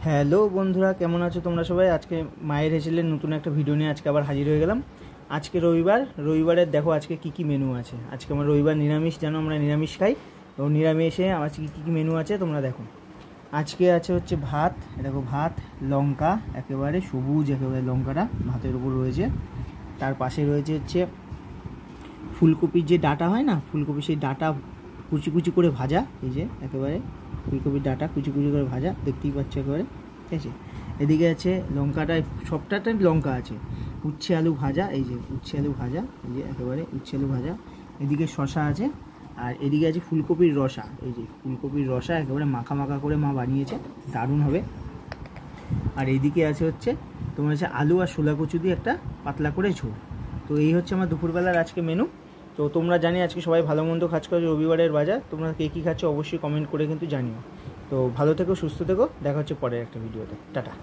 Hello বন্ধুরা, কেমন আছো তোমরা সবাই? আজকে মায়ের হেসেলের নতুন একটা ভিডিও নিয়ে আজকে আবার হাজির হয়ে গেলাম। আজকে রবিবারের দেখো আজকে কি মেনু আছে। আজকে আমার রবিবার নিরামিষ, জানো আমরা নিরামিষ খাই। তো নিরামিষে আজকে কী মেনু আছে তোমরা দেখো। আজকে আছে হচ্ছে ভাত, দেখো ভাত, লঙ্কা একেবারে সবুজ, একেবারে লঙ্কাটা ভাতের উপর রয়েছে। তার পাশে রয়েছে হচ্ছে ফুলকপির যে ডাঁটা হয় না, ফুলকপি সেই ডাঁটা কুচি কুচি করে ভাজা, এই যে একেবারে ফুলকপির ডাঁটা কুচি কুচি করে ভাজা, দেখতেই পাচ্ছ একেবারে, ঠিক আছে। এদিকে আছে লঙ্কাটায় সবটাতে লঙ্কা আছে, উচ্ছে আলু ভাজা, এই যে উচ্ছে আলু ভাজা, এই যে একেবারে উচ্ছে আলু ভাজা। এদিকে শশা আছে, আর এদিকে আছে ফুলকপির রসা, এই যে ফুলকপির রসা একেবারে মাখা মাখা করে মা বানিয়েছে, দারুণ হবে। আর এইদিকে আছে হচ্ছে তোমার হচ্ছে আলু আর শোলা কচু দিয়ে একটা পাতলা করে ঝোল। তো এই হচ্ছে আমার দুপুরবেলার আজকে মেনু। তো তোমরা জানি আজকে সবাই ভালো মন্দ খাচ্ছ, রবিবারের বাজার। তোমরা কে কী খাচ্ছ অবশ্যই কমেন্ট করে কিন্তু জানিও। তো ভালো থেকো, সুস্থ থেকো, দেখা হচ্ছে পরের একটা ভিডিওতে। টাটা।